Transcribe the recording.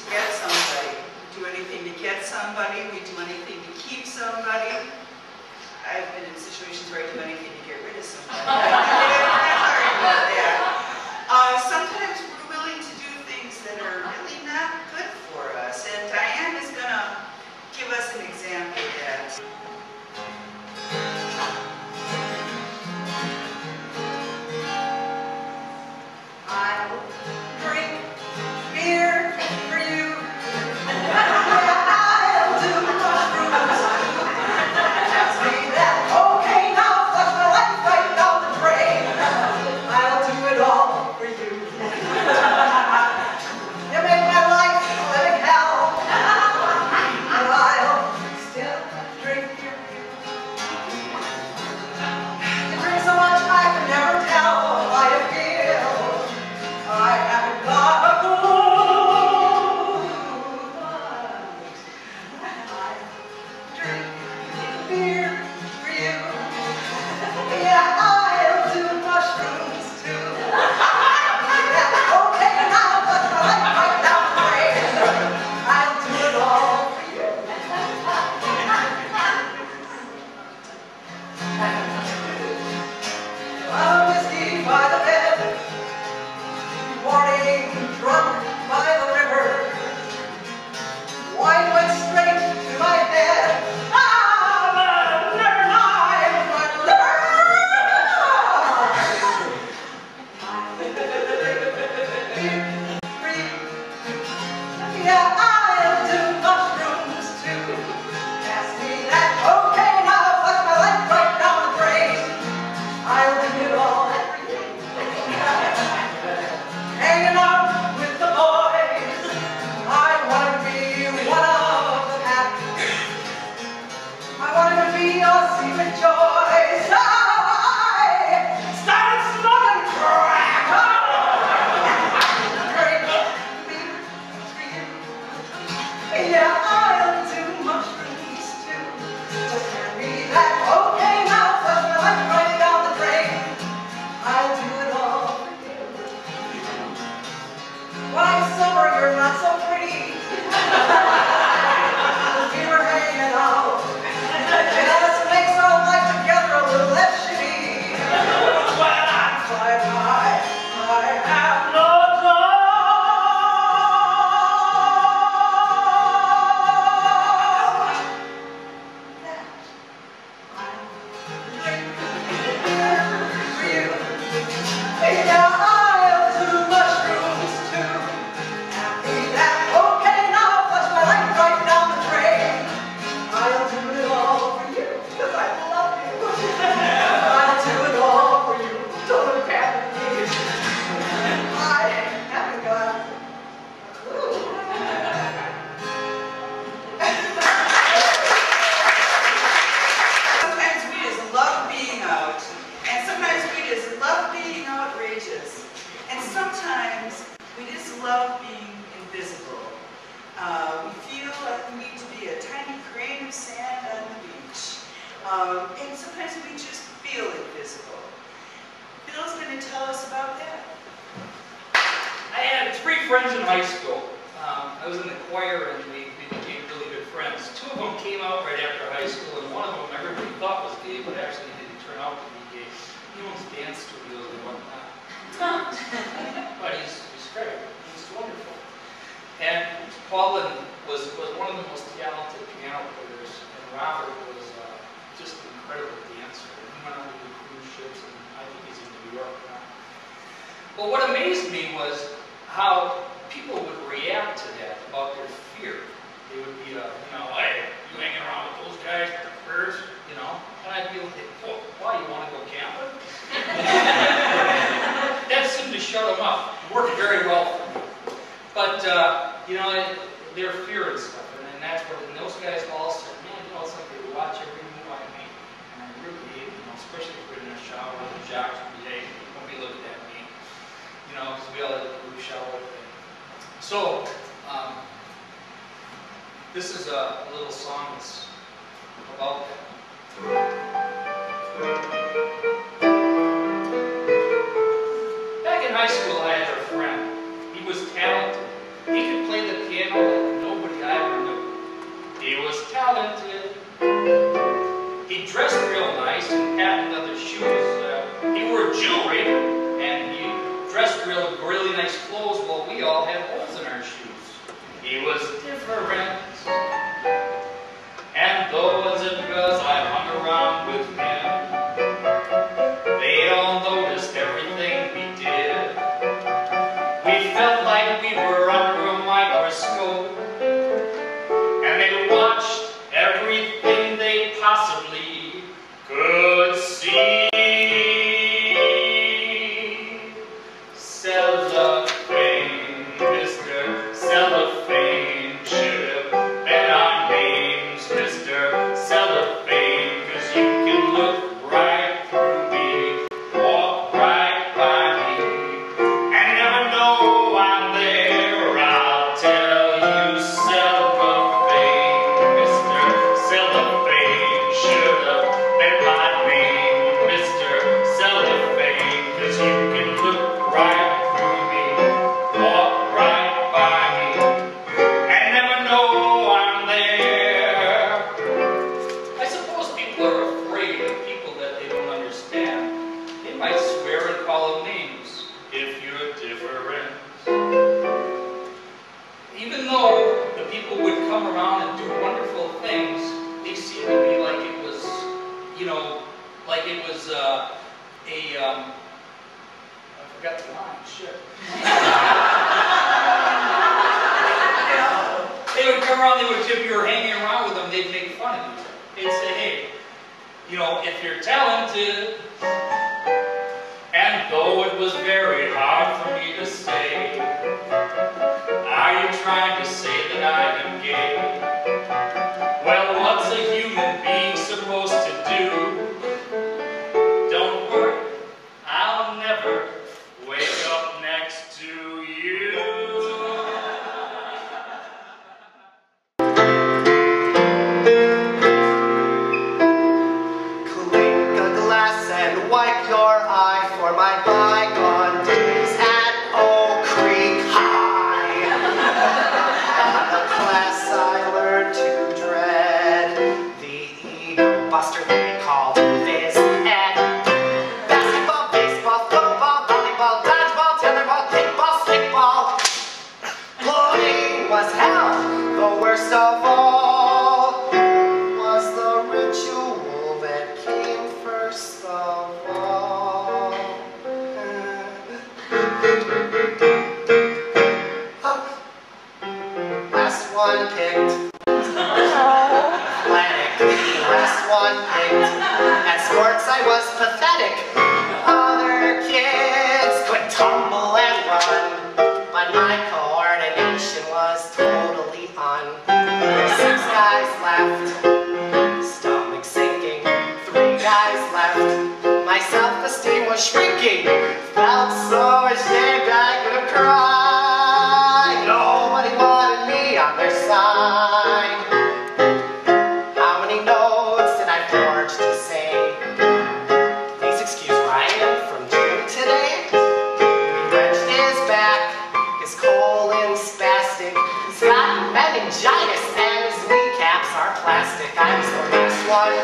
to get somebody. We do anything to get somebody. We do anything to keep somebody. I've been in situations where I do anything to get rid of somebody. Sorry about that. Sometimes we're willing to do things that are really not good for us. And Diane is going to give us an example of that. I'll drink beer for you. I'll do mushrooms. Ask me that. Okay, now flush my life right down the drain. I'll do it all for you. You make my life a living hell. And I'll still drink your beer. You drink so much I can never tell how you feel. I haven't got a clue. I drink beer for you. Yeah, I'll do mushrooms too. Yeah, okay, now put my life right down the drain. I'll do it all for you. I'm whiskey by the bed. Morning drunk by the river. Wine went straight to my head. Ah, but never mind, my love. Yeah, I'll do mushrooms too. Ask me that. Okay, now put my life right down the drain. I'll do it all every day. Hanging out with the boys, I wanted to be one of the pack. I wanted to be your secret choice. I started smoking crack. Drink beer for you. Yeah, I'll do mushrooms too. Just hand me that. Okay, now flush my life right down the drain. I'll do it all for you. When I'm sober, you're not so pretty. We were hanging out. Yeah, this makes our life together a little less shitty. When I'm flying high, I have no thought that I'll drink beer for you. Yeah, I'll do mushrooms too. Happy that. Okay, now flush my life right down the drain. I'll do it all for you, because I love you. I'll do it all for you. Don't look at me. I haven't got a clue. Sometimes we just love being out. And sometimes we just love being outrageous. And sometimes we just love being invisible. We feel like we need to be a tiny grain of sand on the beach. And sometimes we just feel invisible. Bill's going to tell us about that. I had 3 friends in high school. I was in the choir and we became really good friends. 2 of them came out right after high school, and one of them everybody thought was gay, but actually didn't turn out to be gay. He owns dance studios and whatnot. But he's great. He's wonderful. And Paulin was one of the most talented piano players, and Robert was just an incredible dancer. He went on to do cruise ships, and I think he's in New York now. But what amazed me was how people would react to that, about their fear. They would be, hey, you hanging around with those guys with the furs, And I'd be like, why, you want to go camping? That seemed to shut them up. It worked very well for me. But, their fear and stuff. And that's what, and those guys all said, man, it's like they watch every move I make. And I really, especially if we're in a shower with the jocks every day, don't be looking at me. Because we all have a group shower thing. So, this is a little song that's about that. Back in high school, I had a friend. He was talented. He could play the piano was talented. He dressed real nice in patent leather shoes. He wore jewelry, and he dressed really nice clothes while we all had holes in our shoes. He was different. And though as it was I hung around with him, they all noticed everything we did. We felt like we were under a microscope, and they watched everything they possibly could see. Cellophane, Mr. Cellophane, should have been our names, Mr. Cellophane, 'cause you can look right through me, walk right by me, and never know I'm there. I'll tell you, Cellophane, Mr. Cellophane, should have been my name, Mr. Cellophane, 'cause you can look right through me, walk right by me, and never know I'm there. I suppose people are afraid of people that they don't understand. They might swear and call them names if you're different. Even though the people would come around and do wonderful things, they seem to be like it was, you know, like it was I forgot the line, shit. They would come around, if you were hanging around with them, they'd make fun of you. They'd say, hey, you know, if you're talented, and though it was very hard for me to say, are you trying to say that I am gay? Well, what's a human being supposed to do? Don't worry, I'll never wake up next to you. Clink a glass and wipe your eye for my bygone days at Oak Creek High. The class I learned to dread, the ego buster they called Phys Ed. Basketball, baseball, football, volleyball, dodgeball, tetherball, kickball, stickball. Bullying was hell, the worst of all was the ritual that came first of all. Last one picked. Athletic. Last one picked. At sports I was pathetic. Other kids could tumble and run, but my coordination was totally on. 6 guys left, stomach sinking. 3 guys left, my self-esteem was shrinking. Felt so ashamed I could have cried. Nobody wanted me on their side. How many notes did I forge to say, please excuse Ryan from gym today? He wrenched his back, his colon spastic. He's got meningitis and his kneecaps are plastic. I was the last one